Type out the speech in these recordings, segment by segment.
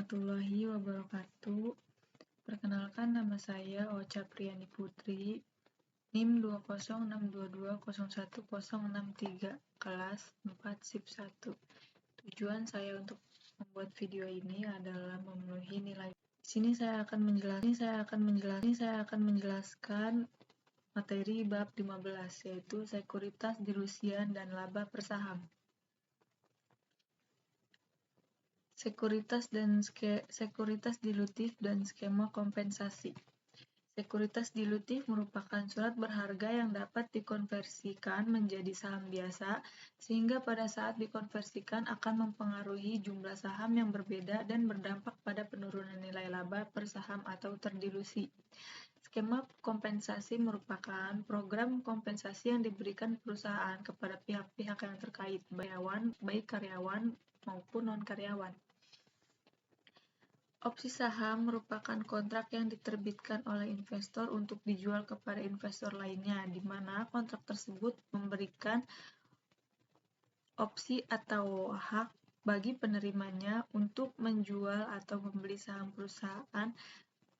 warahmatullahi wabarakatuh. Perkenalkan, nama saya Ocha Priyani Putri, NIM 20622011063, kelas 4 SIP 1. Tujuan saya untuk membuat video ini adalah memenuhi nilai. Di sini saya akan menjelaskan materi bab 15, yaitu sekuritas dilusian dan laba per saham. Sekuritas dilutif dan skema kompensasi. Sekuritas dilutif merupakan surat berharga yang dapat dikonversikan menjadi saham biasa, sehingga pada saat dikonversikan akan mempengaruhi jumlah saham yang berbeda dan berdampak pada penurunan nilai laba per saham atau terdilusi. Skema kompensasi merupakan program kompensasi yang diberikan perusahaan kepada pihak-pihak yang terkait, baik karyawan maupun non-karyawan. Opsi saham merupakan kontrak yang diterbitkan oleh investor untuk dijual kepada investor lainnya, di mana kontrak tersebut memberikan opsi atau hak bagi penerimanya untuk menjual atau membeli saham perusahaan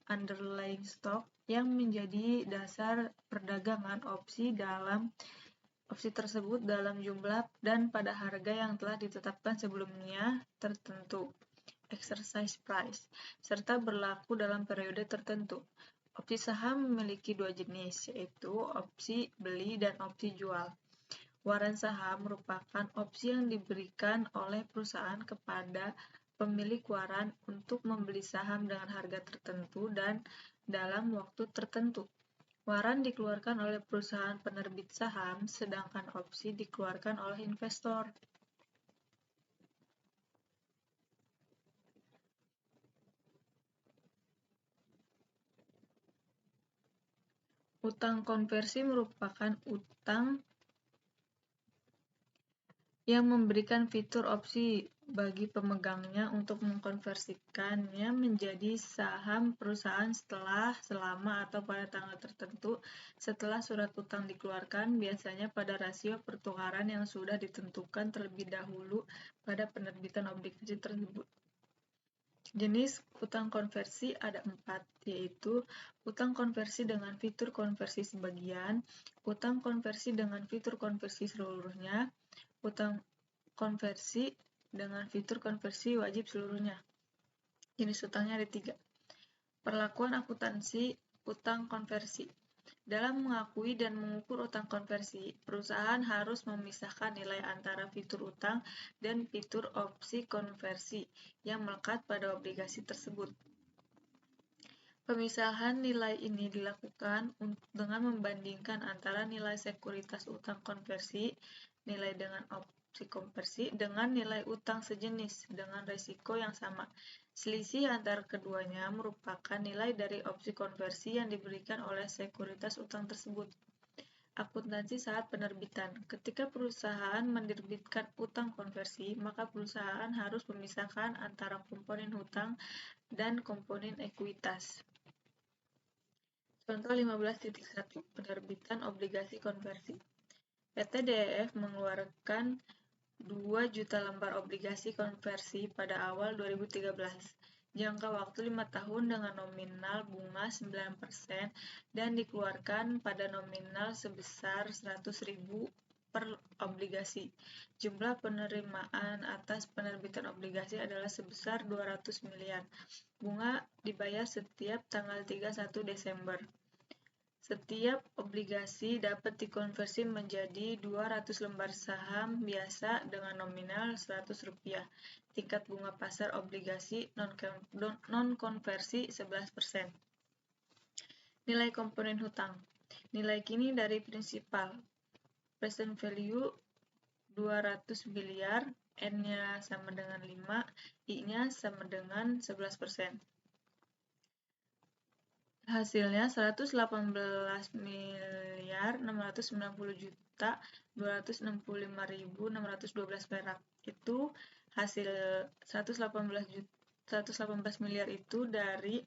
underlying stock yang menjadi dasar perdagangan opsi tersebut dalam jumlah dan pada harga yang telah ditetapkan sebelumnya tertentu, exercise price, serta berlaku dalam periode tertentu. Opsi saham memiliki dua jenis, yaitu opsi beli dan opsi jual. Waran saham merupakan opsi yang diberikan oleh perusahaan kepada pemilik waran untuk membeli saham dengan harga tertentu dan dalam waktu tertentu. Waran dikeluarkan oleh perusahaan penerbit saham, sedangkan opsi dikeluarkan oleh investor. Utang konversi merupakan utang yang memberikan fitur opsi bagi pemegangnya untuk mengkonversikannya menjadi saham perusahaan selama atau pada tanggal tertentu setelah surat utang dikeluarkan, biasanya pada rasio pertukaran yang sudah ditentukan terlebih dahulu pada penerbitan obligasi tersebut. Jenis utang konversi ada 4, yaitu utang konversi dengan fitur konversi sebagian, utang konversi dengan fitur konversi seluruhnya, utang konversi dengan fitur konversi wajib seluruhnya. Jenis utangnya ada 3. Perlakuan akuntansi utang konversi. Dalam mengakui dan mengukur utang konversi, perusahaan harus memisahkan nilai antara fitur utang dan fitur opsi konversi yang melekat pada obligasi tersebut. Pemisahan nilai ini dilakukan dengan membandingkan antara nilai sekuritas utang konversi, nilai dengan opsi konversi, dengan nilai utang sejenis dengan risiko yang sama. Selisih antara keduanya merupakan nilai dari opsi konversi yang diberikan oleh sekuritas utang tersebut. Akuntansi saat penerbitan. Ketika perusahaan menerbitkan utang konversi, maka perusahaan harus memisahkan antara komponen hutang dan komponen ekuitas. Contoh 15.1 penerbitan obligasi konversi. PT DEF mengeluarkan 2 juta lembar obligasi konversi pada awal 2013. Jangka waktu 5 tahun dengan nominal bunga 9% dan dikeluarkan pada nominal sebesar 100.000 per obligasi. Jumlah penerimaan atas penerbitan obligasi adalah sebesar 200 miliar. Bunga dibayar setiap tanggal 31 Desember. Setiap obligasi dapat dikonversi menjadi 200 lembar saham biasa dengan nominal Rp100. Tingkat bunga pasar obligasi non-konversi 11%. Nilai komponen hutang. Nilai kini dari prinsipal. Present value 200 miliar, N-nya sama dengan 5, I-nya sama dengan 11%. Hasilnya 118.690.265.612 perak. Itu hasil 118 miliar itu dari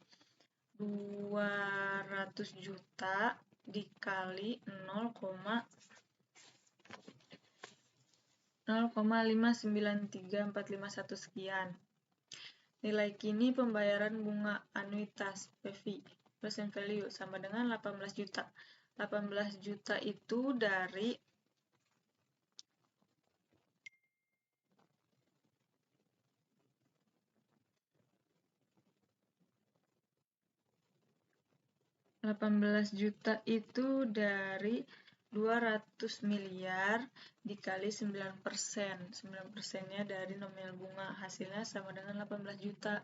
200 juta dikali 0,593451 sekian. Nilai kini pembayaran bunga anuitas PV present value sama dengan 18 juta. 18 juta itu dari itu dari 200 miliar dikali 9%. 9%-nya dari nominal bunga. Hasilnya sama dengan 18 juta.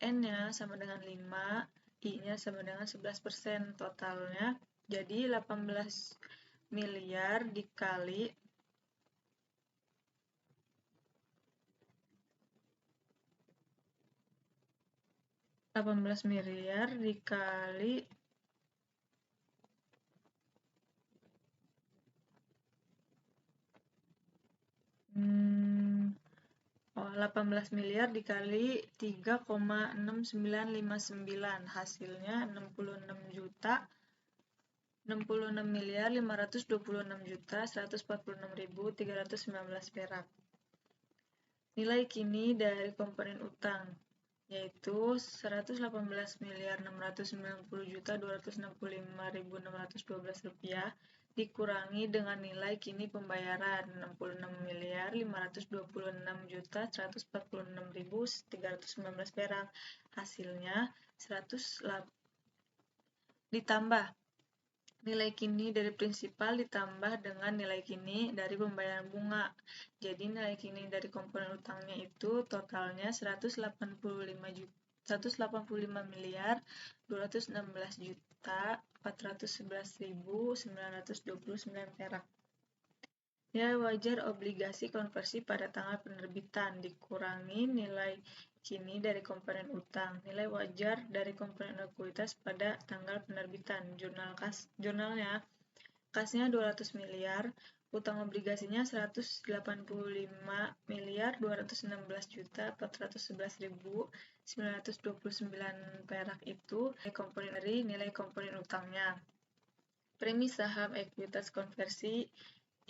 N-nya sama dengan 5, I-nya sama dengan 11%. Totalnya jadi 18 miliar dikali 18 miliar dikali 18 miliar dikali 3,6959, hasilnya 66 miliar 526 juta 146.319 perak. Nilai kini dari komponen utang yaitu 118 miliar 690 juta 265.612 rupiah dikurangi dengan nilai kini pembayaran 66 miliar 526 juta 146.319 perak. Hasilnya 100 ditambah nilai kini dari prinsipal ditambah dengan nilai kini dari pembayaran bunga. Jadi nilai kini dari komponen utangnya itu totalnya 185 miliar 216 juta 411.929 perak. Nilai wajar obligasi konversi pada tanggal penerbitan dikurangi nilai kini dari komponen utang. Nilai wajar dari komponen ekuitas pada tanggal penerbitan. Jurnalnya kasnya 200 miliar, utang obligasinya 185 miliar 216 juta 411.929 perak itu komponen dari nilai komponen utangnya. Premi saham ekuitas konversi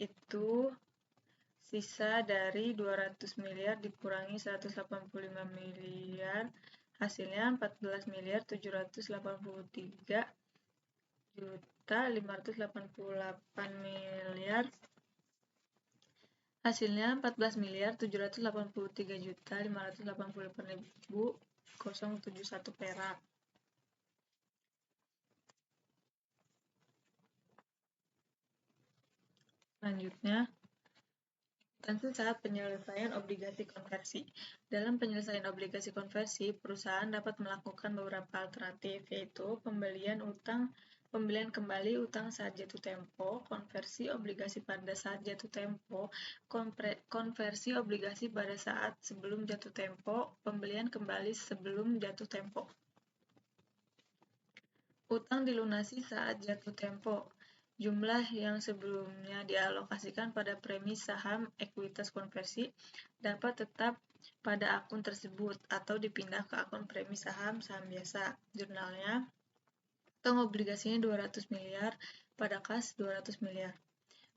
itu sisa dari 200 miliar dikurangi 185 miliar, hasilnya 14 miliar 783 juta 588 miliar, hasilnya 14 miliar 783 juta 588.071 perak. Selanjutnya, saat penyelesaian obligasi konversi. Dalam penyelesaian obligasi konversi, perusahaan dapat melakukan beberapa alternatif, yaitu pembelian kembali utang saat jatuh tempo, konversi obligasi pada saat jatuh tempo, konversi obligasi pada saat sebelum jatuh tempo, pembelian kembali sebelum jatuh tempo. Utang dilunasi saat jatuh tempo. Jumlah yang sebelumnya dialokasikan pada premi saham ekuitas konversi dapat tetap pada akun tersebut atau dipindah ke akun premi saham biasa. Jurnalnya, utang obligasinya 200 miliar, pada kas 200 miliar.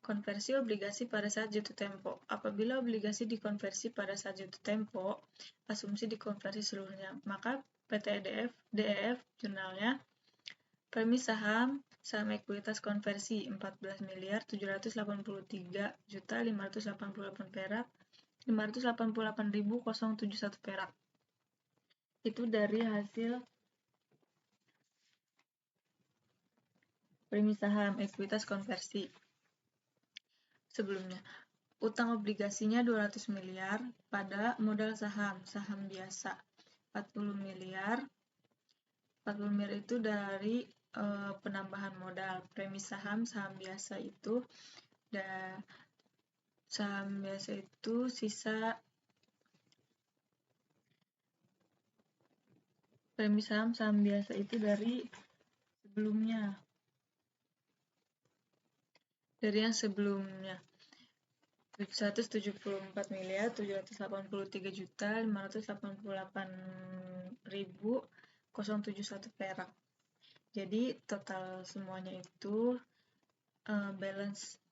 Konversi obligasi pada saat jatuh tempo. Apabila obligasi dikonversi pada saat jatuh tempo, asumsi dikonversi seluruhnya. Maka PT DEF jurnalnya premi saham ekuitas konversi 14 miliar 783 juta 588 perak 588.071 perak. Itu dari hasil premi saham ekuitas konversi. Sebelumnya, utang obligasinya 200 miliar pada modal saham biasa 40 miliar. 40 miliar itu dari penambahan modal. Premi saham biasa itu sisa premi saham biasa itu dari sebelumnya. Dari yang sebelumnya 174 miliar 783 juta 588.071 perak. Jadi total semuanya itu balance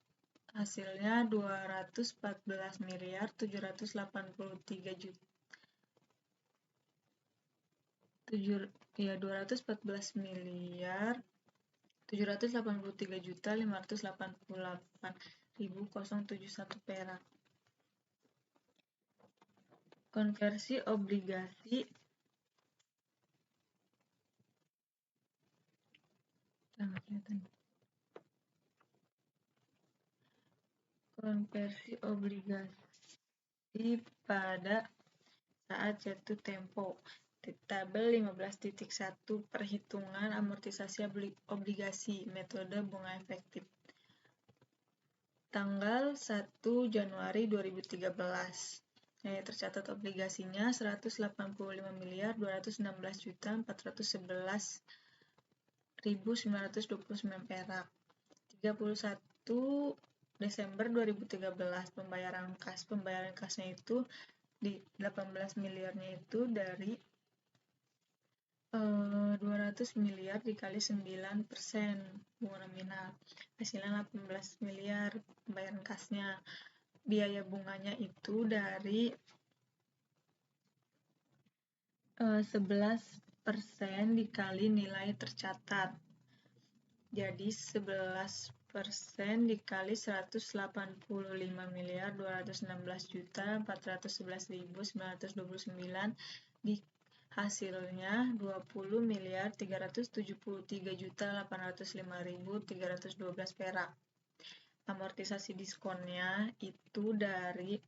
hasilnya 214 miliar 783 juta 214 miliar 783.588.071 perak. Konversi obligasi pada saat jatuh tempo. Tabel 15.1 Perhitungan amortisasi obligasi, metode bunga efektif. Tanggal 1 Januari 2013. Nilai tercatat obligasinya 185.216.411.929 perak. 31 Desember 2013 pembayaran kas. Pembayaran kasnya itu di 18 miliarnya itu dari 200 miliar dikali 9% bunga nominal. Hasilnya 18 miliar pembayaran kasnya. Biaya bunganya itu dari 11% dikali nilai tercatat. Jadi 11% dikali 185.216.411.929 di hasilnya 20.373.805.312 perak. Amortisasi diskonnya itu dari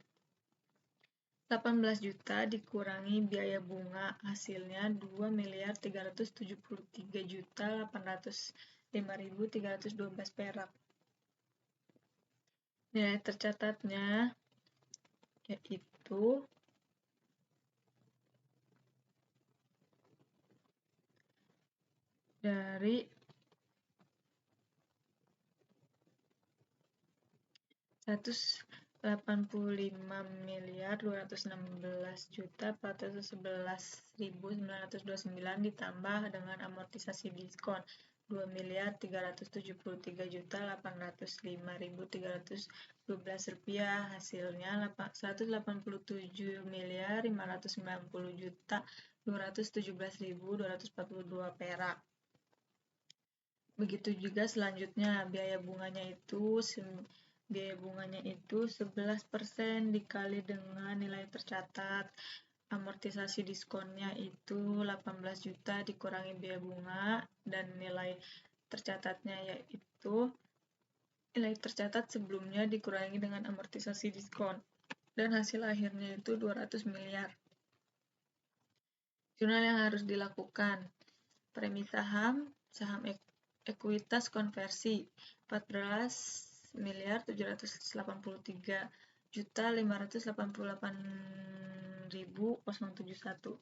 18 juta dikurangi biaya bunga, hasilnya 2.373.805.312 perak. Nilai tercatatnya yaitu dari 185.216.411.929 ditambah dengan amortisasi diskon 2.373.805.312 rupiah, hasilnya 185.590.217.242 perak. Begitu juga selanjutnya biaya bunganya itu 11% dikali dengan nilai tercatat. Amortisasi diskonnya itu 18 juta dikurangi biaya bunga dan nilai tercatatnya yaitu nilai tercatat sebelumnya dikurangi dengan amortisasi diskon dan hasil akhirnya itu 200 miliar. Jurnal yang harus dilakukan. Premi saham ekuitas konversi 14.788.588.071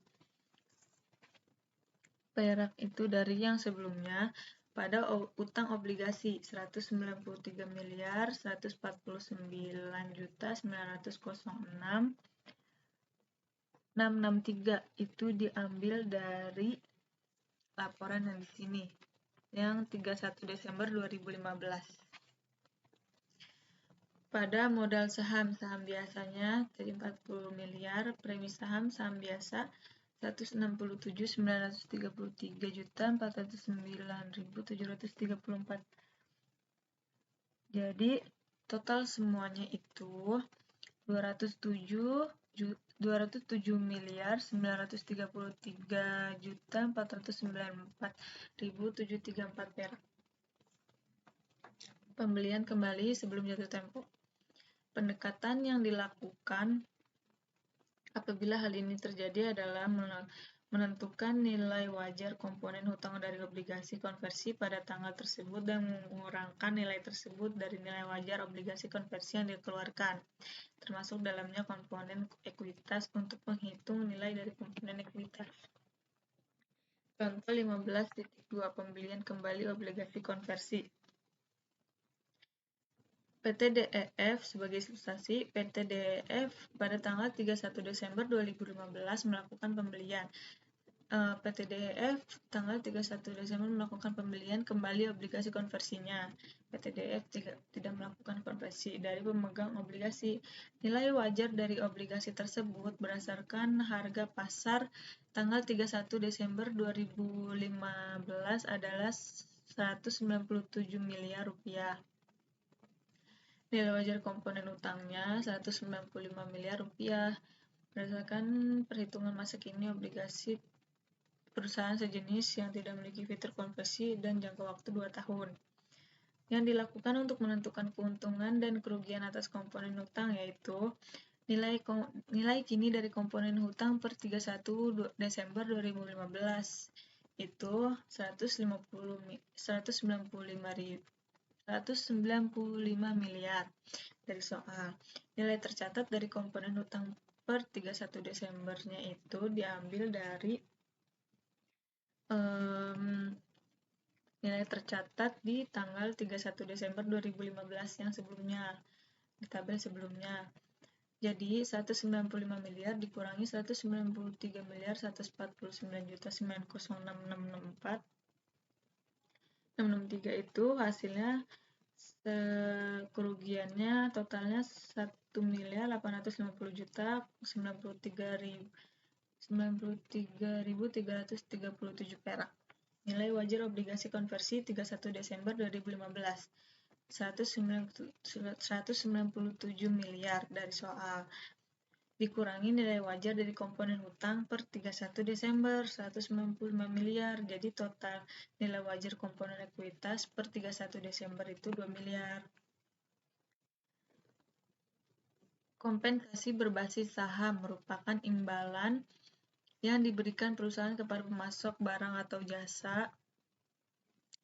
perak itu dari yang sebelumnya. Pada utang obligasi 199.149.906.663 itu diambil dari laporan yang di sini yang 31 Desember 2015. Pada modal saham biasanya jadi 40 miliar, premi saham biasa 167.933.409.734. Jadi total semuanya itu 207.933.494.734 perak. Pembelian kembali sebelum jatuh tempo. Pendekatan yang dilakukan apabila hal ini terjadi adalah menentukan nilai wajar komponen hutang dari obligasi konversi pada tanggal tersebut dan mengurangkan nilai tersebut dari nilai wajar obligasi konversi yang dikeluarkan, termasuk dalamnya komponen ekuitas untuk menghitung nilai dari komponen ekuitas. Contoh 15.2 Pembelian kembali obligasi konversi. PT DEF sebagai ilustrasi, PT DEF pada tanggal 31 Desember 2015 melakukan pembelian PT DF tanggal 31 Desember melakukan pembelian kembali obligasi konversinya. PT DF tidak melakukan konversi dari pemegang obligasi. Nilai wajar dari obligasi tersebut berdasarkan harga pasar tanggal 31 Desember 2015 adalah 197 miliar rupiah. Nilai wajar komponen utangnya 195 miliar rupiah. Berdasarkan perhitungan masa kini obligasi perusahaan sejenis yang tidak memiliki fitur konversi dan jangka waktu 2 tahun. Yang dilakukan untuk menentukan keuntungan dan kerugian atas komponen hutang yaitu nilai kini dari komponen hutang per 31 Desember 2015 itu 195 miliar. Dari soal nilai tercatat dari komponen hutang per 31 Desembernya itu diambil dari nilai tercatat di tanggal 31 Desember 2015 yang sebelumnya, di tabel sebelumnya. Jadi 195 miliar dikurangi 193 miliar 149 juta 906.664 663 itu hasilnya kerugiannya totalnya 1 miliar 850 juta 93.337 perak. Nilai wajar obligasi konversi 31 Desember 2015 197 miliar dari soal. Dikurangi nilai wajar dari komponen hutang per 31 Desember 195 miliar. Jadi total nilai wajar komponen ekuitas per 31 Desember itu 2 miliar. Kompensasi berbasis saham merupakan imbalan yang diberikan perusahaan kepada pemasok barang atau jasa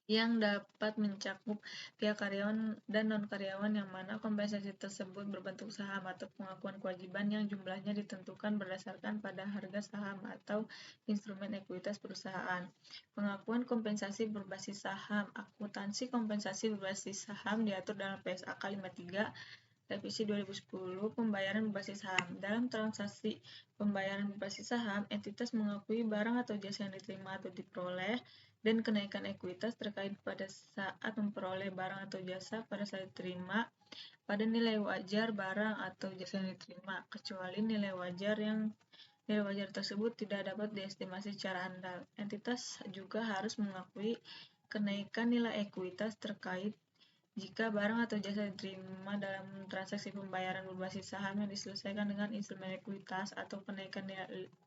yang dapat mencakup pihak karyawan dan non-karyawan yang mana kompensasi tersebut berbentuk saham atau pengakuan kewajiban yang jumlahnya ditentukan berdasarkan pada harga saham atau instrumen ekuitas perusahaan. Pengakuan kompensasi berbasis saham. Akuntansi kompensasi berbasis saham diatur dalam PSAK 53 Revisi 2010 Pembayaran berbasis saham. Dalam transaksi pembayaran berbasis saham, entitas mengakui barang atau jasa yang diterima atau diperoleh dan kenaikan ekuitas terkait pada saat memperoleh barang atau jasa pada saat diterima pada nilai wajar barang atau jasa yang diterima, kecuali nilai wajar tersebut tidak dapat diestimasi secara andal. Entitas juga harus mengakui kenaikan nilai ekuitas terkait jika barang atau jasa diterima dalam transaksi pembayaran berbasis saham yang diselesaikan dengan instrumen ekuitas atau kenaikan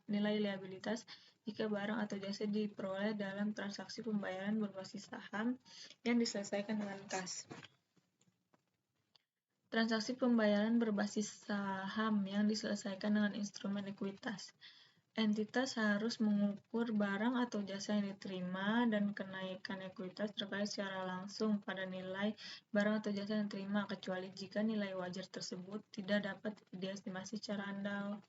nilai liabilitas jika barang atau jasa diperoleh dalam transaksi pembayaran berbasis saham yang diselesaikan dengan kas. Transaksi pembayaran berbasis saham yang diselesaikan dengan instrumen ekuitas. Entitas harus mengukur barang atau jasa yang diterima dan kenaikan ekuitas terkait secara langsung pada nilai barang atau jasa yang diterima, kecuali jika nilai wajar tersebut tidak dapat diestimasi secara andal.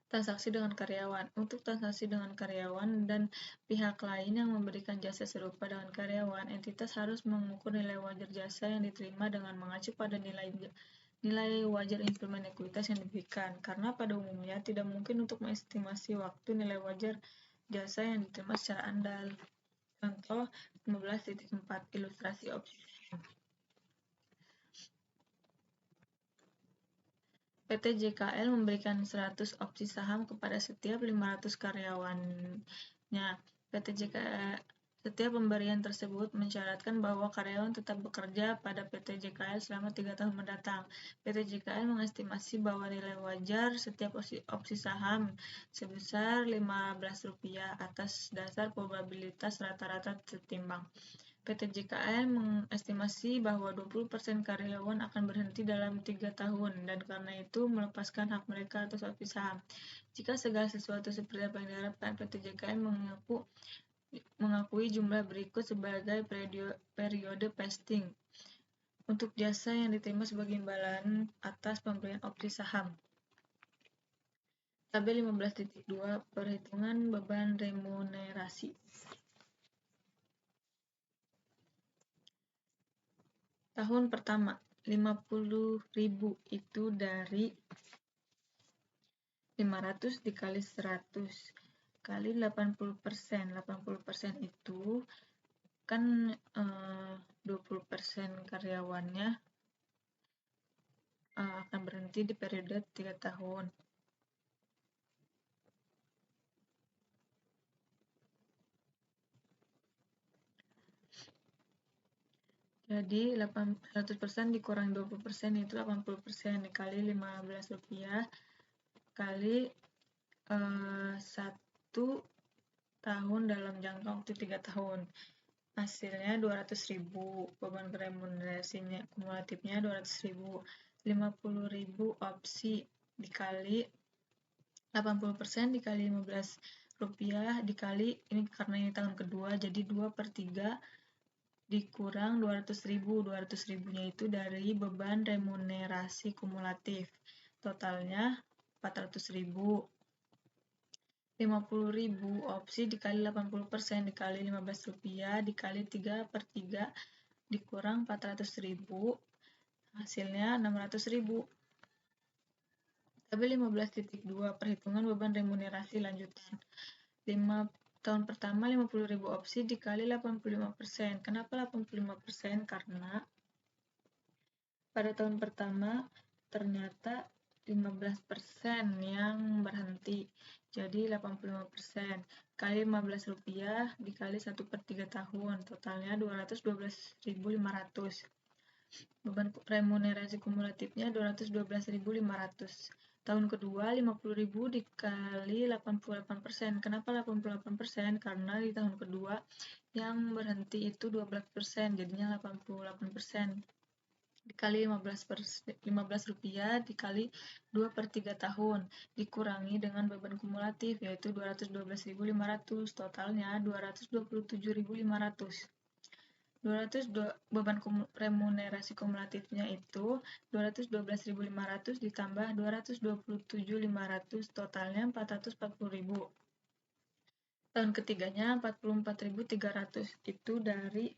Transaksi dengan karyawan. Untuk transaksi dengan karyawan dan pihak lain yang memberikan jasa serupa dengan karyawan, entitas harus mengukur nilai wajar jasa yang diterima dengan mengacu pada nilai wajar instrumen ekuitas yang diberikan, karena pada umumnya tidak mungkin untuk mengestimasi waktu nilai wajar jasa yang diterima secara andal. Contoh 15.4 Ilustrasi opsi saham. PT JKL memberikan 100 opsi saham kepada setiap 500 karyawannya. PT JKL Setiap pemberian tersebut mensyaratkan bahwa karyawan tetap bekerja pada PT JKL selama 3 tahun mendatang. PT JKL mengestimasi bahwa nilai wajar setiap opsi saham sebesar Rp15 atas dasar probabilitas rata-rata tertimbang. PT JKL mengestimasi bahwa 20% karyawan akan berhenti dalam 3 tahun dan karena itu melepaskan hak mereka atas opsi saham. Jika segala sesuatu seperti apa yang diharapkan, PT JKL mengakui jumlah berikut sebagai periode vesting untuk jasa yang diterima sebagai imbalan atas pemberian opsi saham. Tabel 15.2 Perhitungan beban remunerasi. Tahun pertama 50.000 itu dari 500 dikali 100 kali 80%. 80% itu kan 20% karyawannya akan berhenti di periode 3 tahun. Jadi 100% dikurangi 20% itu 80%, dikali Rp15 kali 1 tahun dalam jangka waktu 3 tahun. Hasilnya 200.000, beban remunerasinya kumulatifnya 200.000. 50.000 opsi dikali 80% dikali Rp15 dikali, ini karena ini tahun kedua, jadi 2/3 dikurang 200.000. 200.000-nya itu dari beban remunerasi kumulatif. Totalnya 400.000. 50.000 opsi dikali 80% dikali Rp15 dikali 3/3 dikurang 400.000, hasilnya 600.000. Tabel 15.2 perhitungan beban remunerasi lanjutan. 5 tahun pertama 50.000 opsi dikali 85%. Kenapa 85%? Karena pada tahun pertama ternyata 15% yang berhenti, jadi 85% kali Rp15 dikali 1/3 tahun, totalnya 212.500. Beban remunerasi kumulatifnya 212.500. Tahun kedua 50.000 dikali 88%. Kenapa 88%? Karena di tahun kedua yang berhenti itu 12%, jadinya 88%. Dikali Rp15 dikali 2/3 tahun dikurangi dengan beban kumulatif yaitu 212.500, totalnya 227.500. Beban remunerasi kumulatifnya itu 212.500 ditambah 227.500, totalnya 440.000. Tahun ketiganya 44.300, itu dari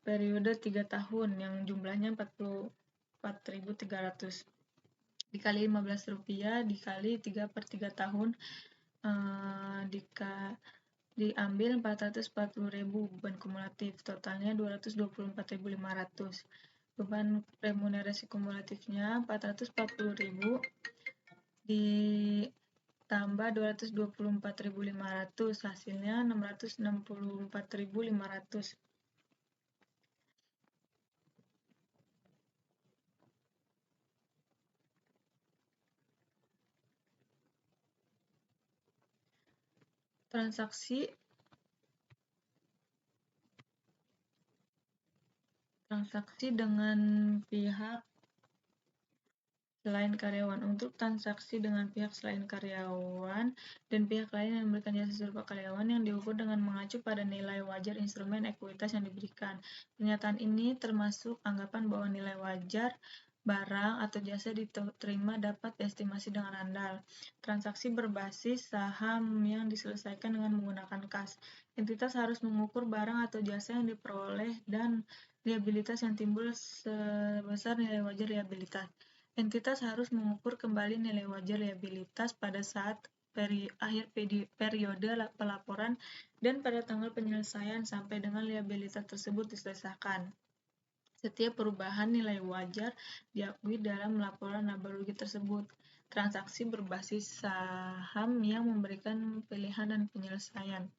periode 3 tahun yang jumlahnya 44.300 dikali Rp15 dikali 3/3 tahun, diambil 440.000 beban kumulatif, totalnya 224.500. Beban remunerasi kumulatifnya 440.000 ditambah 224.500, hasilnya 664.500. Transaksi dengan pihak selain karyawan. Untuk transaksi dengan pihak selain karyawan dan pihak lain yang memberikan jasa serupa karyawan yang diukur dengan mengacu pada nilai wajar instrumen ekuitas yang diberikan. Pernyataan ini termasuk anggapan bahwa nilai wajar barang atau jasa diterima dapat diestimasi dengan andal. Transaksi berbasis saham yang diselesaikan dengan menggunakan kas. Entitas harus mengukur barang atau jasa yang diperoleh dan liabilitas yang timbul sebesar nilai wajar liabilitas. Entitas harus mengukur kembali nilai wajar liabilitas pada saat akhir periode pelaporan dan pada tanggal penyelesaian sampai dengan liabilitas tersebut diselesaikan. Setiap perubahan nilai wajar diakui dalam laporan laba rugi tersebut. Transaksi berbasis saham yang memberikan pilihan dan penyelesaian.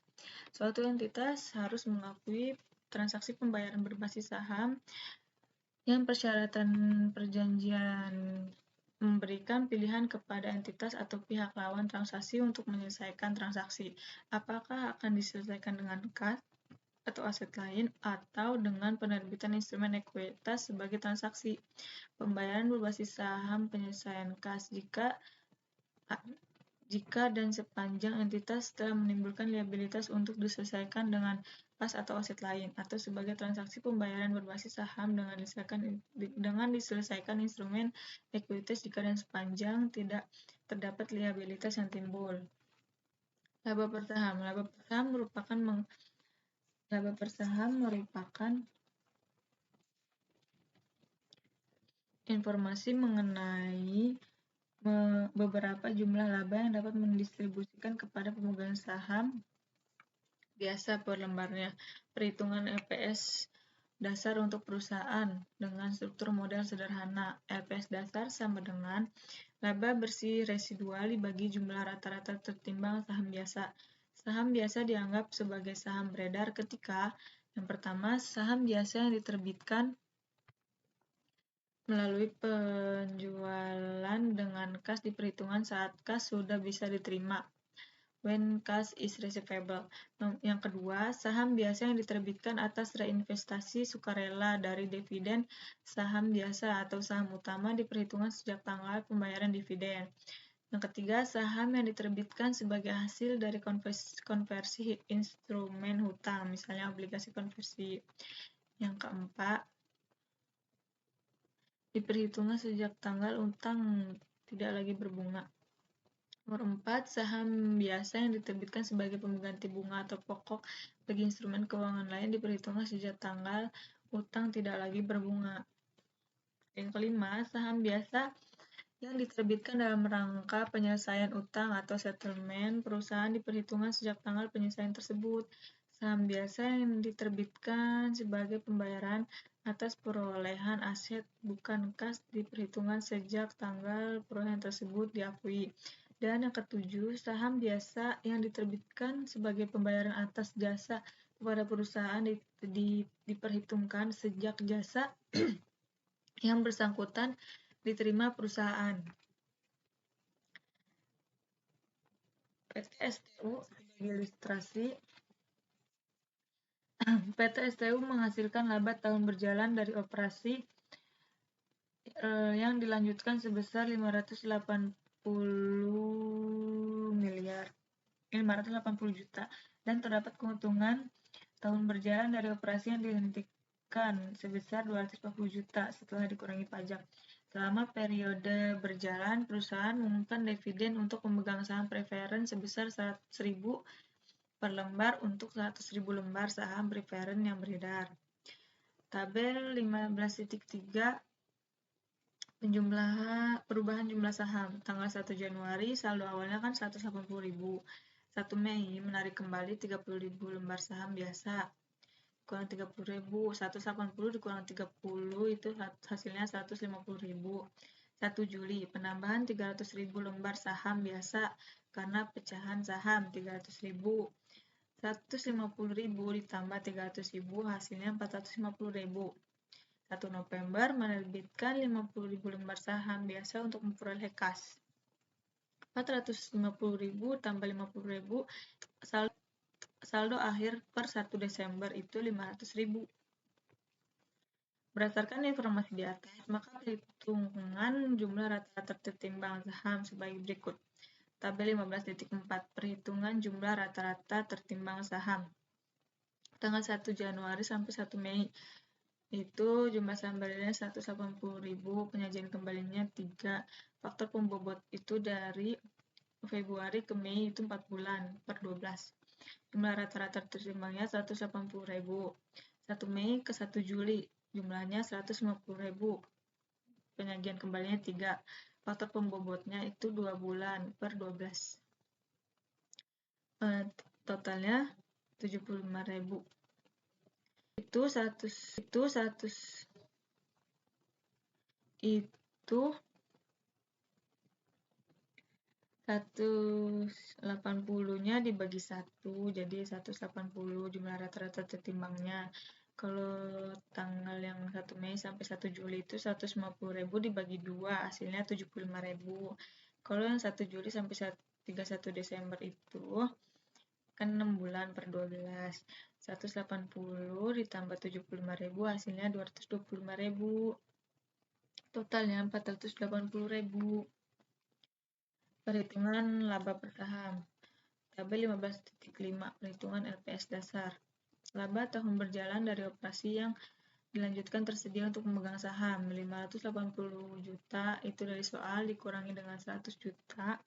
Suatu entitas harus mengakui transaksi pembayaran berbasis saham yang persyaratan perjanjian memberikan pilihan kepada entitas atau pihak lawan transaksi untuk menyelesaikan transaksi. Apakah akan diselesaikan dengan kas atau aset lain atau dengan penerbitan instrumen ekuitas sebagai transaksi. Pembayaran berbasis saham penyelesaian kas jika dan sepanjang entitas telah menimbulkan liabilitas untuk diselesaikan dengan kas atau aset lain, atau sebagai transaksi pembayaran berbasis saham dengan diselesaikan instrumen ekuitas jika dan sepanjang tidak terdapat liabilitas yang timbul. Laba per saham. Laba per saham merupakan informasi mengenai beberapa jumlah laba yang dapat mendistribusikan kepada pemegang saham biasa per lembarnya. Perhitungan EPS dasar untuk perusahaan dengan struktur model sederhana. EPS dasar sama dengan laba bersih residual dibagi jumlah rata-rata tertimbang saham biasa. Saham biasa dianggap sebagai saham beredar ketika yang pertama, saham biasa yang diterbitkan melalui penjualan dengan kas diperhitungkan saat kas sudah bisa diterima. When cash is receivable. Yang kedua, saham biasa yang diterbitkan atas reinvestasi sukarela dari dividen saham biasa atau saham utama diperhitungkan sejak tanggal pembayaran dividen. Yang ketiga, saham yang diterbitkan sebagai hasil dari konversi instrumen hutang, misalnya obligasi konversi. Yang keempat, diperhitungkan sejak tanggal utang tidak lagi berbunga. Nomor 4, saham biasa yang diterbitkan sebagai pengganti bunga atau pokok bagi instrumen keuangan lain diperhitungkan sejak tanggal utang tidak lagi berbunga. Yang kelima, saham biasa yang diterbitkan dalam rangka penyelesaian utang atau settlement perusahaan diperhitungkan sejak tanggal penyelesaian tersebut. Saham biasa yang diterbitkan sebagai pembayaran atas perolehan aset bukan kas diperhitungkan sejak tanggal perolehan tersebut diakui. Dan yang ketujuh, saham biasa yang diterbitkan sebagai pembayaran atas jasa kepada perusahaan diperhitungkan sejak jasa yang bersangkutan diterima perusahaan. PT STU sebagai ilustrasi, PT STU menghasilkan laba tahun berjalan dari operasi yang dilanjutkan sebesar 580 juta dan terdapat keuntungan tahun berjalan dari operasi yang dihentikan sebesar 240 juta setelah dikurangi pajak. Selama periode berjalan, perusahaan mengumumkan dividen untuk pemegang saham preferen sebesar 100.000 per lembar untuk 100.000 lembar saham preferen yang beredar. Tabel 15.3 perubahan jumlah saham. Tanggal 1 Januari saldo awalnya kan 180.000. 1 Mei menarik kembali 30.000 lembar saham biasa. Kurang 30.000, 180 dikurang 30 itu hasilnya 150.000. 1 Juli penambahan 300.000 lembar saham biasa karena pecahan saham 300.000. 150.000 ditambah 300.000 hasilnya 450.000. 1 November menerbitkan 50.000 lembar saham biasa untuk memperoleh kas. 450.000 tambah 50.000 saldo akhir per 1 Desember itu 500.000. Berdasarkan informasi di atas, maka perhitungan jumlah rata-rata tertimbang saham sebagai berikut. Tabel 15.4 perhitungan jumlah rata-rata tertimbang saham. Tanggal 1 Januari sampai 1 Mei itu jumlah saham beredarnya 180.000, penyajian kembalinya 3. Faktor pembobot itu dari Februari ke Mei itu 4 bulan per 12. Jumlah rata-rata tertimbangnya 180.000. 1 Mei ke 1 Juli jumlahnya 150.000. Penyajian kembalinya 3. Faktor pembobotnya itu 2 bulan per 12. Totalnya 75.000. Itu 180-nya dibagi 1, jadi 180 jumlah rata-rata tertimbangnya. Kalau tanggal yang 1 Mei sampai 1 Juli itu 150.000 dibagi 2, hasilnya 75.000. Kalau yang 1 Juli sampai 31 Desember itu kan 6 bulan per 12. 180 ditambah 75.000 hasilnya 225.000. Totalnya 480.000. Perhitungan laba per saham. Tabel 15.5 perhitungan LPS dasar. Laba tahun berjalan dari operasi yang dilanjutkan tersedia untuk pemegang saham 580 juta itu dari soal dikurangi dengan 100 juta.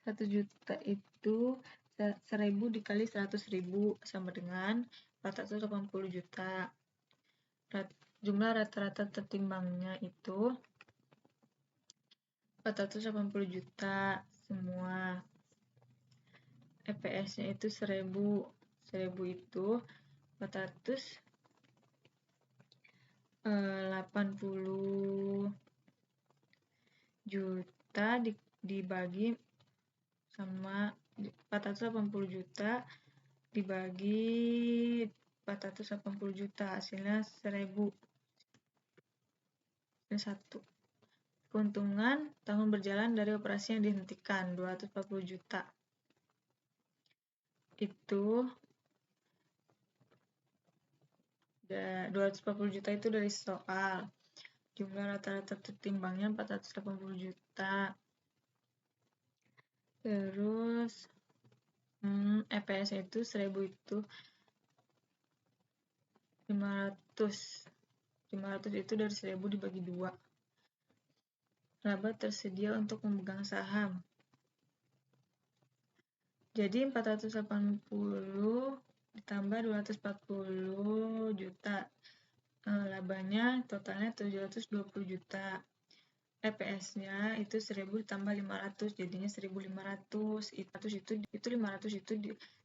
1 juta itu 1.000 dikali 100.000 sama dengan 480 juta. Jumlah rata-rata tertimbangnya itu 480 juta semua. EPS-nya itu 1000. 1000 itu 480 juta dibagi sama 480 juta dibagi 480 juta, hasilnya 1000. 1. Keuntungan tahun berjalan dari operasi yang dihentikan 240 juta. Itu 240 juta itu dari soal. Jumlah rata-rata tertimbangnya 480 juta. Terus EPS itu 1000 itu 500. 500 itu dari 1000 dibagi 2. Laba tersedia untuk memegang saham. Jadi 480 ditambah 240 juta. Labanya totalnya 720 juta. EPS-nya itu 1000 ditambah 500, jadinya 1500. Itu 500 itu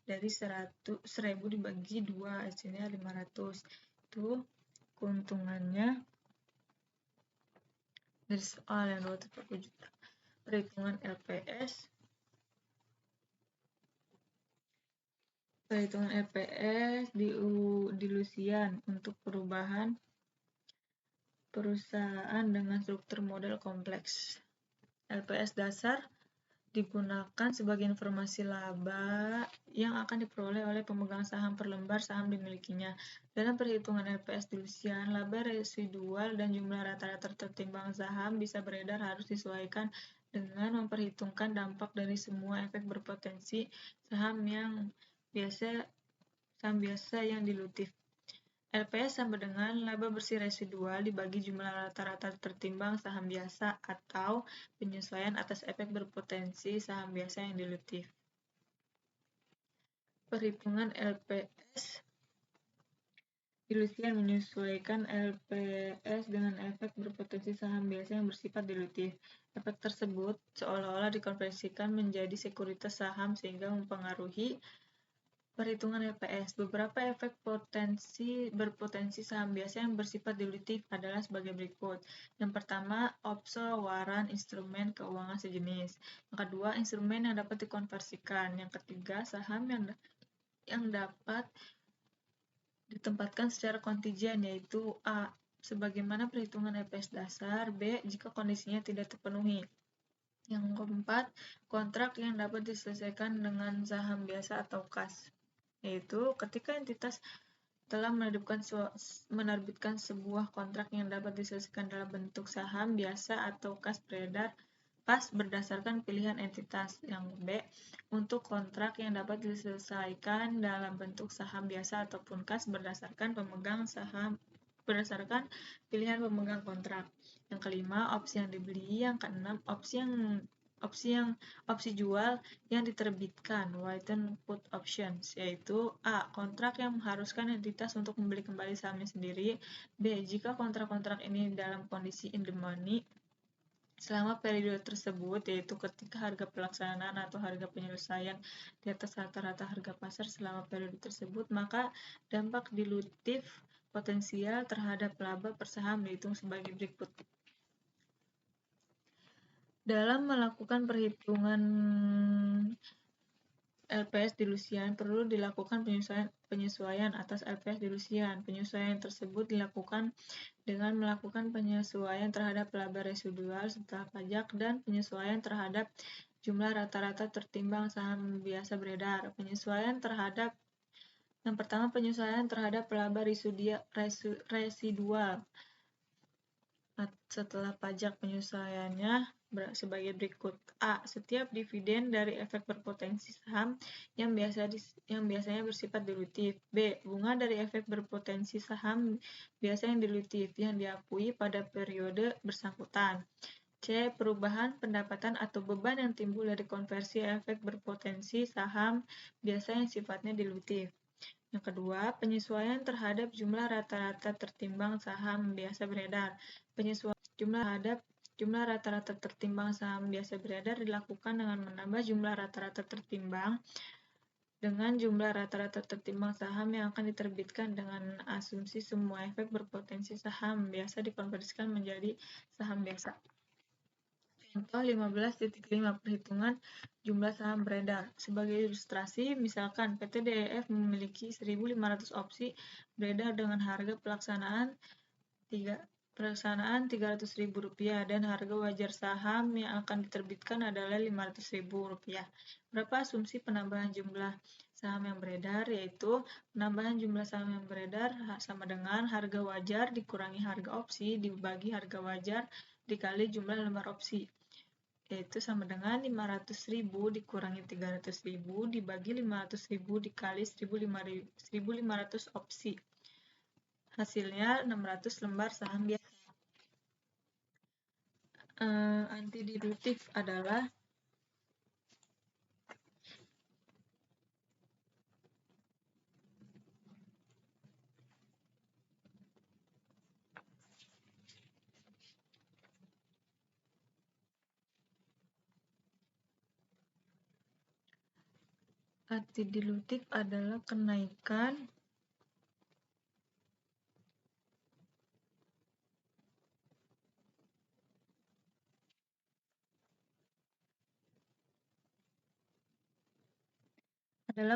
dari 1000 dibagi 2, hasilnya 500. Itu keuntungannya dari soal yang 240 juta. Perhitungan LPS. Perhitungan LPS di Lucian untuk perubahan perusahaan dengan struktur model kompleks. LPS dasar digunakan sebagai informasi laba yang akan diperoleh oleh pemegang saham per lembar saham dimilikinya. Dalam perhitungan LPS di Lucian, laba residual dan jumlah rata-rata tertimbang saham bisa beredar harus disesuaikan dengan memperhitungkan dampak dari semua efek berpotensi saham biasa yang dilutif. LPS sama dengan laba bersih residual dibagi jumlah rata-rata tertimbang saham biasa atau penyesuaian atas efek berpotensi saham biasa yang dilutif. Perhitungan LPS di Lucian menyesuaikan LPS dengan efek berpotensi saham biasa yang bersifat dilutif. Efek tersebut seolah-olah dikonversikan menjadi sekuritas saham sehingga mempengaruhi perhitungan LPS. Beberapa efek berpotensi saham biasa yang bersifat dilutif adalah sebagai berikut. Yang pertama, OPSO, waran, instrumen keuangan sejenis. Yang kedua, instrumen yang dapat dikonversikan. Yang ketiga, saham yang dapat ditempatkan secara kontingen, yaitu A, sebagaimana perhitungan LPS dasar, B, jika kondisinya tidak terpenuhi. Yang keempat, kontrak yang dapat diselesaikan dengan saham biasa atau kas, yaitu ketika entitas telah menerbitkan sebuah kontrak yang dapat diselesaikan dalam bentuk saham biasa atau kas beredar pas berdasarkan pilihan entitas. Yang B, untuk kontrak yang dapat diselesaikan dalam bentuk saham biasa ataupun kas berdasarkan pilihan pemegang kontrak. Yang kelima, opsi yang dibeli. Yang keenam, opsi jual yang diterbitkan, written put options, yaitu A, kontrak yang mengharuskan entitas untuk membeli kembali sahamnya sendiri. B, jika kontrak-kontrak ini dalam kondisi in the money selama periode tersebut, yaitu ketika harga pelaksanaan atau harga penyelesaian di atas rata-rata harga pasar selama periode tersebut, maka dampak dilutif potensial terhadap laba per saham dihitung sebagai berikut. Dalam melakukan perhitungan LPS di Lucian, perlu dilakukan penyesuaian atas LPS di Lucian. Penyesuaian tersebut dilakukan dengan melakukan penyesuaian terhadap laba residual setelah pajak dan penyesuaian terhadap jumlah rata-rata tertimbang saham biasa beredar. Yang pertama, penyesuaian terhadap laba residual setelah pajak. Penyesuaiannya sebagai berikut. A, setiap dividen dari efek berpotensi saham yang biasanya bersifat dilutif. B, bunga dari efek berpotensi saham biasa yang dilutif yang diakui pada periode bersangkutan. C, perubahan pendapatan atau beban yang timbul dari konversi efek berpotensi saham biasa yang sifatnya dilutif. Yang kedua, penyesuaian terhadap jumlah rata-rata tertimbang saham biasa beredar. Penyesuaian jumlah terhadap Jumlah rata-rata tertimbang saham biasa beredar dilakukan dengan menambah jumlah rata-rata tertimbang dengan jumlah rata-rata tertimbang saham yang akan diterbitkan dengan asumsi semua efek berpotensi saham biasa dikonversikan menjadi saham biasa. Contoh 15.5 perhitungan jumlah saham beredar. Sebagai ilustrasi, misalkan PT DEF memiliki 1.500 opsi beredar dengan harga pelaksanaan Rp300.000 dan harga wajar saham yang akan diterbitkan adalah Rp500.000. Berapa asumsi penambahan jumlah saham yang beredar? Yaitu penambahan jumlah saham yang beredar sama dengan harga wajar dikurangi harga opsi dibagi harga wajar dikali jumlah lembar opsi, yaitu sama dengan 500.000 dikurangi 300.000 dibagi 500.000 dikali 1.500 opsi. Hasilnya 600 lembar saham biasa. Antidilutif adalah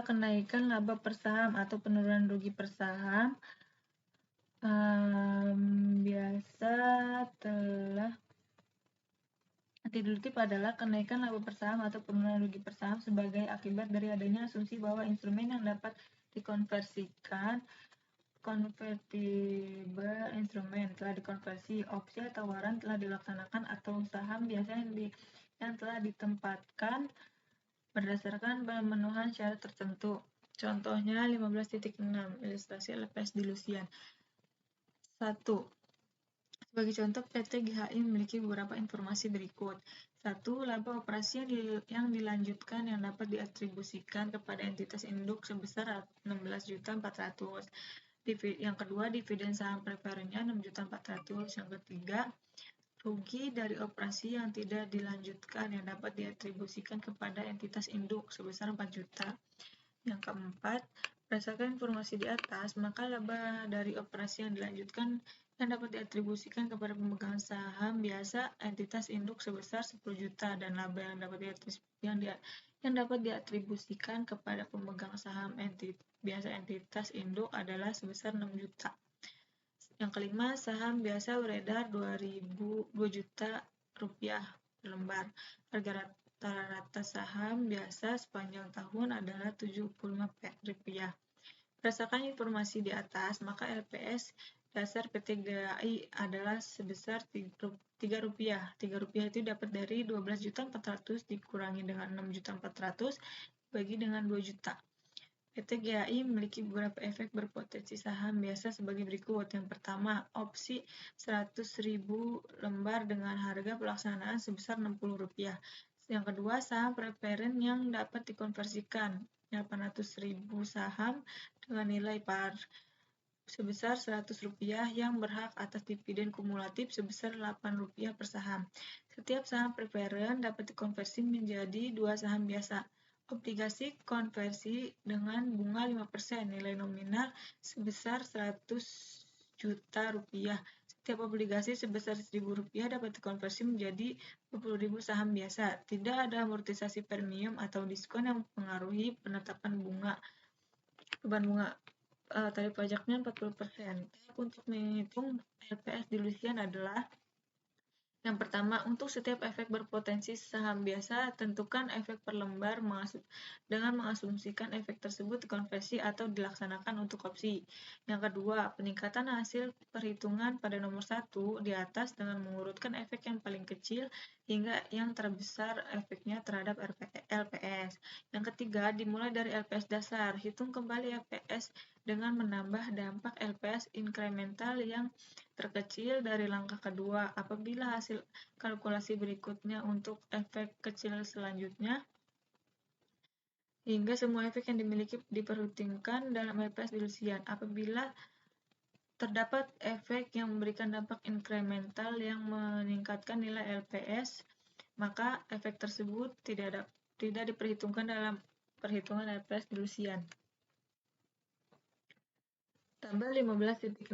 kenaikan laba per saham atau penurunan rugi per saham Antidilutif adalah kenaikan laba per saham atau penurunan rugi per saham sebagai akibat dari adanya asumsi bahwa instrumen yang dapat dikonversikan convertible instrument telah dikonversi, opsi atau waran telah dilaksanakan, atau saham biasa yang telah ditempatkan berdasarkan pemenuhan syarat tertentu. Contohnya 15.6 ilustrasi LPS dilusian. 1. Sebagai contoh, PT GHI memiliki beberapa informasi berikut. 1. Laba operasi yang dilanjutkan yang dapat diatribusikan kepada entitas induk sebesar 16.400.000. Yang kedua, dividen saham preferennya 6.400.000. Yang ketiga, rugi dari operasi yang tidak dilanjutkan yang dapat diatribusikan kepada entitas induk sebesar 4 juta. Yang keempat, berdasarkan informasi di atas, maka laba dari operasi yang dilanjutkan yang dapat diatribusikan kepada pemegang saham biasa entitas induk sebesar 10 juta dan laba yang dapat diatribusikan kepada pemegang saham biasa entitas induk adalah sebesar 6 juta. Yang kelima, saham biasa beredar 2 juta rupiah per lembar. Harga rata-rata saham biasa sepanjang tahun adalah Rp75. Berdasarkan informasi di atas, maka LPS dasar PT GAI adalah sebesar Rp3. Rp3 itu dapat dari 12.400.000 dikurangi dengan 6.400.000 bagi dengan 2 juta. PT GAI memiliki beberapa efek berpotensi saham biasa sebagai berikut. Yang pertama, opsi 100.000 lembar dengan harga pelaksanaan sebesar Rp60. Yang kedua, saham preferen yang dapat dikonversikan 800.000 saham dengan nilai par sebesar Rp100 yang berhak atas dividen kumulatif sebesar Rp8 per saham. Setiap saham preferen dapat dikonversi menjadi 2 saham biasa. Obligasi konversi dengan bunga 5%, nilai nominal sebesar Rp100 juta. Setiap obligasi sebesar Rp1.000 dapat dikonversi menjadi 20.000 saham biasa. Tidak ada amortisasi premium atau diskon yang mempengaruhi penetapan beban bunga. Tarif pajaknya 40%. Untuk menghitung LPS dilusian adalah: yang pertama, untuk setiap efek berpotensi saham biasa, tentukan efek per lembar dengan mengasumsikan efek tersebut dikonversi atau dilaksanakan untuk opsi. Yang kedua, peningkatan hasil perhitungan pada nomor 1 di atas dengan mengurutkan efek yang paling kecil hingga yang terbesar efeknya terhadap LPS. Yang ketiga, dimulai dari LPS dasar. Hitung kembali LPS dengan menambah dampak LPS inkremental yang terkecil dari langkah kedua. Apabila hasil kalkulasi berikutnya untuk efek kecil selanjutnya, hingga semua efek yang dimiliki diperhitungkan dalam LPS dilusian. Apabila terdapat efek yang memberikan dampak inkremental yang meningkatkan nilai LPS, maka efek tersebut tidak diperhitungkan dalam perhitungan LPS delusian. Tabel 15.6.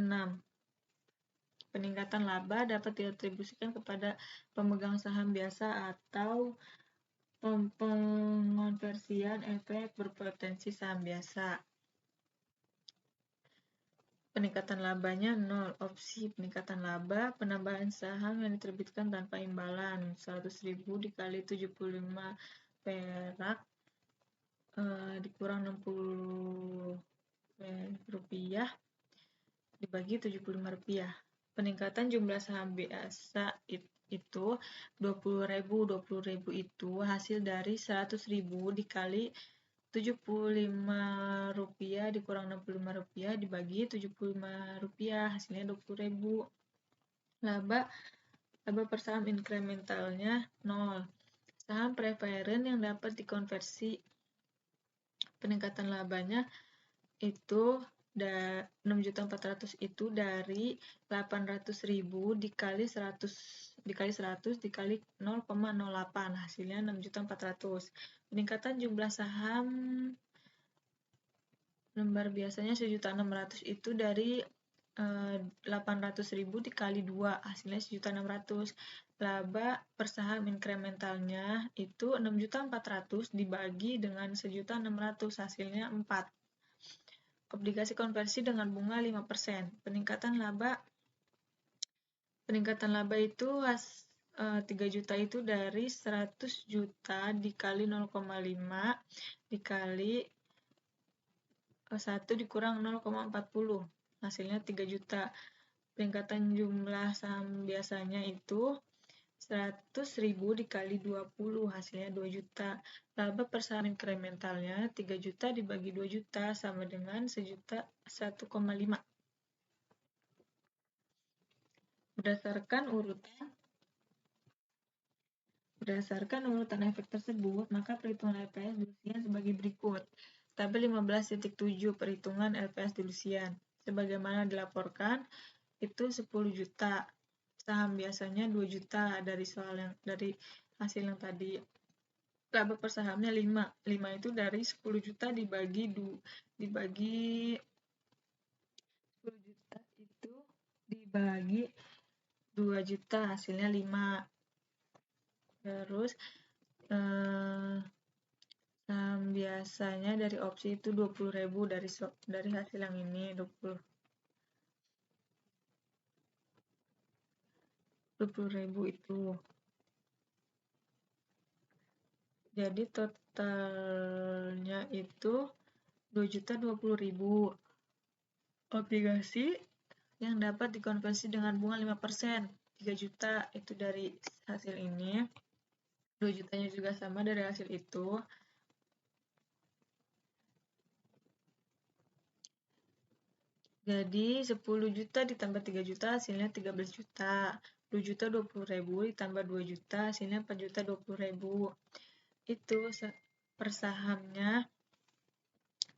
Peningkatan laba dapat diatribusikan kepada pemegang saham biasa atau pengonversian efek berpotensi saham biasa. Peningkatan labanya 0. Opsi peningkatan laba, penambahan saham yang diterbitkan tanpa imbalan 100.000 dikali 75 perak dikurang 60 rupiah dibagi 75 rupiah. Peningkatan jumlah saham biasa itu 20.000 itu hasil dari 100.000 dikali 75 rupiah dikurang 65 rupiah dibagi 75 rupiah, hasilnya 20.000. Laba per saham inkrementalnya 0. Saham preferen yang dapat dikonversi, peningkatan labanya itu 6.400.000 itu dari 800.000 dikali 100 dikali 0,08, hasilnya 6.400.000. Peningkatan jumlah saham lembar biasanya 1.600.000 itu dari 800.000 dikali 2, hasilnya 1.600.000. Laba per saham inkrementalnya itu 6.400.000 dibagi dengan 1.600.000, hasilnya 4. Obligasi konversi dengan bunga 5%. Peningkatan laba itu 3 juta itu dari 100 juta dikali 0,5 dikali 1 dikurang 0,40, hasilnya 3 juta. Peningkatan jumlah saham biasanya itu 100.000 dikali 20, hasilnya 2 juta. Laba per saham inkrementalnya 3 juta dibagi 2 juta sama dengan 1,5. Berdasarkan urutan efek tersebut, maka perhitungan LPS delusian sebagai berikut. Tabel 15.7 perhitungan LPS delusian. Sebagaimana dilaporkan, itu 10 juta. Saham biasanya 2 juta dari hasil yang tadi. Laba per sahamnya 5. 5 itu dari 10 juta dibagi 10 juta itu dibagi 2 juta, hasilnya 5. Terus saham biasanya dari opsi itu 20.000 dari hasil yang ini 20.000 itu. Jadi totalnya itu 2.020.000. Obligasi yang dapat dikonversi dengan bunga 5%, 3 juta itu dari hasil ini. 2 jutanya juga sama dari hasil itu. Jadi 10 juta ditambah 3 juta hasilnya 13 juta. 2 juta 20.000 ditambah 2 juta hasilnya 4 juta 20.000. Itu per sahamnya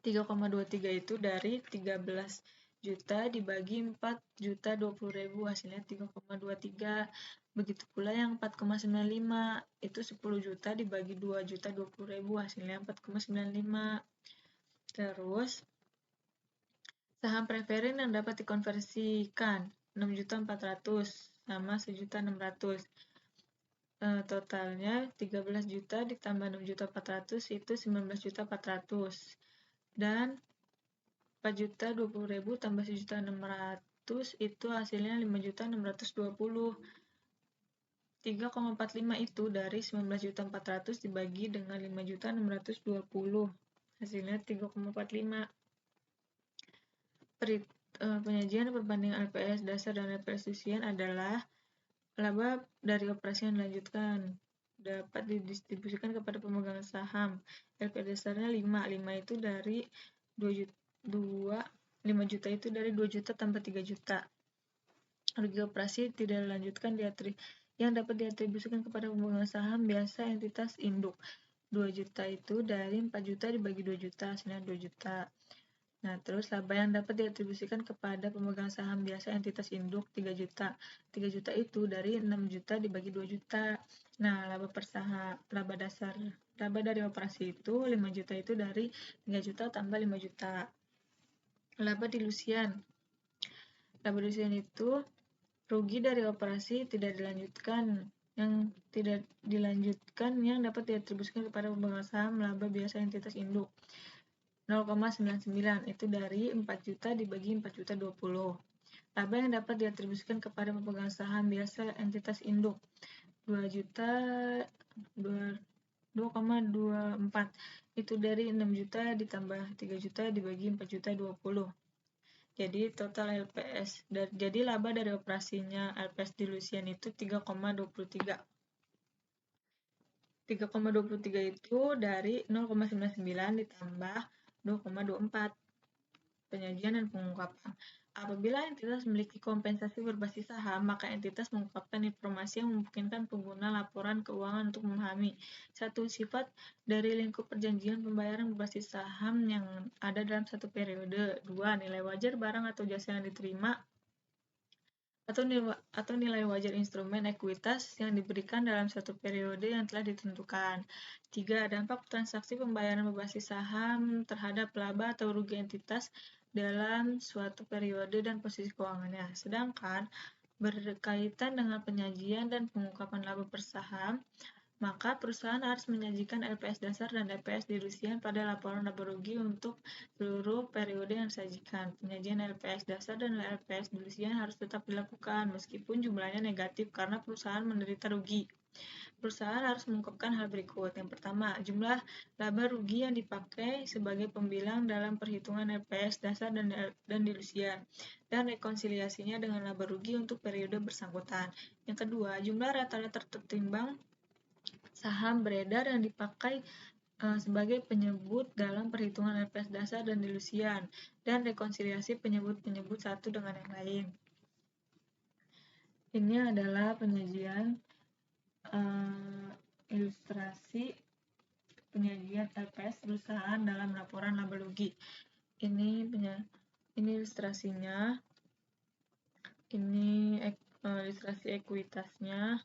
3,23 itu dari 13 juta dibagi 4 juta 20.000, hasilnya 3,23. Begitu pula yang 4,95 itu 10 juta dibagi 2 juta 20.000, hasilnya 4,95. Terus saham preferen yang dapat dikonversikan 6.400.000 sama 1.600.000. Totalnya 13 juta ditambah 6.400.000 itu 19.400.000. Dan 4.020.000 tambah 1.600.000 itu hasilnya 5.620.000. 3,45 itu dari 19.400.000 dibagi dengan 5.620.000, hasilnya 3,45. Penyajian perbandingan LPS dasar dan LPS delusian adalah laba dari operasi yang dilanjutkan dapat didistribusikan kepada pemegang saham. LPS dasarnya 5 itu dari 5 juta itu dari 2 juta tambah 3 juta. Rugi operasi tidak dilanjutkan yang dapat diatribusikan kepada pemegang saham biasa entitas induk. 2 juta itu dari 4 juta dibagi 2 juta, hasilnya 2 juta. Nah, terus laba yang dapat diatribusikan kepada pemegang saham biasa entitas induk 3 juta. 3 juta itu dari 6 juta dibagi 2 juta. Nah, laba dasar laba dari operasi itu 5 juta itu dari 3 juta tambah 5 juta. Laba dilusian. Laba dilusian itu rugi dari operasi tidak dilanjutkan yang dapat diatribusikan kepada pemegang saham laba biasa entitas induk 0,99 itu dari 4 juta dibagi 4 juta 20. Laba yang dapat diatribusikan kepada pemegang saham biasa entitas induk 2 juta 2,24 itu dari 6 juta ditambah 3 juta dibagi 4 juta 20. Jadi total LPS jadi laba dari operasinya LPS di Lusian itu 3,23. 3,23 itu dari 0,99 ditambah 2,24 penyajian dan pengungkapan. Apabila entitas memiliki kompensasi berbasis saham, maka entitas mengungkapkan informasi yang memungkinkan pengguna laporan keuangan untuk memahami satu sifat dari lingkup perjanjian pembayaran berbasis saham yang ada dalam satu periode, dua nilai wajar barang atau jasa yang diterima atau nilai wajar instrumen ekuitas yang diberikan dalam satu periode yang telah ditentukan. 3. Dampak transaksi pembayaran berbasis saham terhadap laba atau rugi entitas dalam suatu periode dan posisi keuangannya. Sedangkan berkaitan dengan penyajian dan pengungkapan laba per saham, maka perusahaan harus menyajikan LPS dasar dan LPS dilusian pada laporan laba rugi untuk seluruh periode yang disajikan. Penyajian LPS dasar dan LPS dilusian harus tetap dilakukan meskipun jumlahnya negatif karena perusahaan menderita rugi. Perusahaan harus mengungkapkan hal berikut. Yang pertama, jumlah laba rugi yang dipakai sebagai pembilang dalam perhitungan LPS dasar dan dilusian, dan rekonsiliasinya dengan laba rugi untuk periode bersangkutan. Yang kedua, jumlah rata-rata tertimbang saham beredar yang dipakai sebagai penyebut dalam perhitungan LPS dasar dan dilusian, dan rekonsiliasi penyebut-penyebut satu dengan yang lain. Ini adalah penyajian ilustrasi penyajian LPS perusahaan dalam laporan laba rugi. Ini ilustrasinya. Ini ilustrasi ekuitasnya.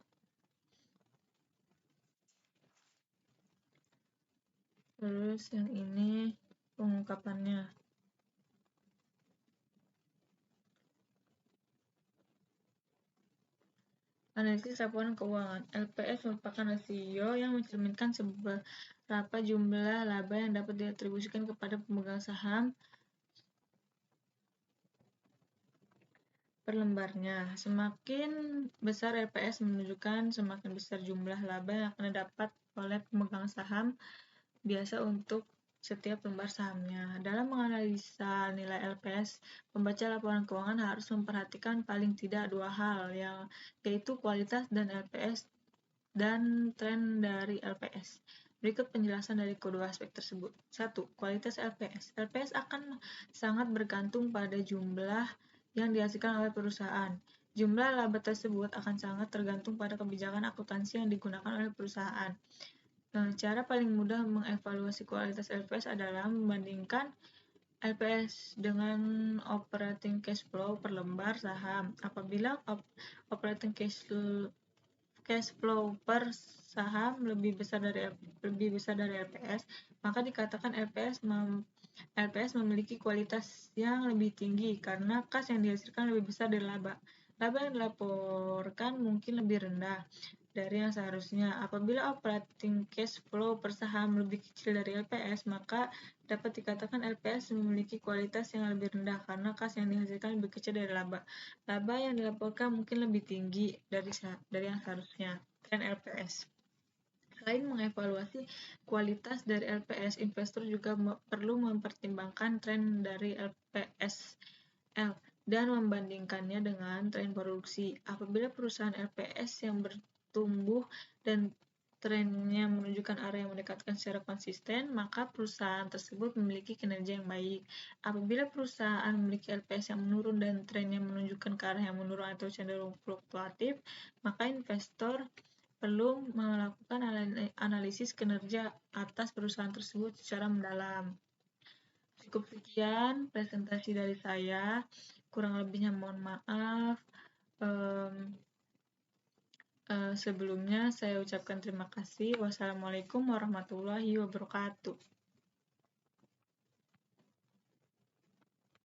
Terus yang ini pengungkapannya. Analisis laporan keuangan. LPS merupakan rasio yang mencerminkan seberapa jumlah laba yang dapat diatribusikan kepada pemegang saham per lembarnya. Semakin besar LPS menunjukkan semakin besar jumlah laba yang akan didapat oleh pemegang saham biasa untuk setiap lembar sahamnya. Dalam menganalisa nilai LPS, pembaca laporan keuangan harus memperhatikan paling tidak dua hal, yaitu kualitas dan LPS dan tren dari LPS. Berikut penjelasan dari kedua aspek tersebut. 1. Kualitas LPS. LPS akan sangat bergantung pada jumlah yang dihasilkan oleh perusahaan. Jumlah laba tersebut akan sangat tergantung pada kebijakan akuntansi yang digunakan oleh perusahaan. Cara paling mudah mengevaluasi kualitas LPS adalah membandingkan LPS dengan operating cash flow per lembar saham. Apabila operating cash flow per saham lebih besar dari LPS, maka dikatakan LPS memiliki kualitas yang lebih tinggi karena kas yang dihasilkan lebih besar dari laba. Laba yang dilaporkan mungkin lebih rendah dari yang seharusnya. Apabila operating cash flow per saham lebih kecil dari LPS, maka dapat dikatakan LPS memiliki kualitas yang lebih rendah karena kas yang dihasilkan lebih kecil dari laba. Laba yang dilaporkan mungkin lebih tinggi dari yang seharusnya. Tren LPS. Selain mengevaluasi kualitas dari LPS, investor juga perlu mempertimbangkan tren dari LPSL dan membandingkannya dengan tren produksi. Apabila perusahaan LPS yang bertumbuh dan trennya menunjukkan arah yang mendekatkan secara konsisten, maka perusahaan tersebut memiliki kinerja yang baik. Apabila perusahaan memiliki LPS yang menurun dan trennya menunjukkan ke arah yang menurun atau cenderung fluktuatif, maka investor perlu melakukan analisis kinerja atas perusahaan tersebut secara mendalam. Cukup sekian presentasi dari saya. Kurang lebihnya mohon maaf. Sebelumnya saya ucapkan terima kasih. Wassalamualaikum warahmatullahi wabarakatuh.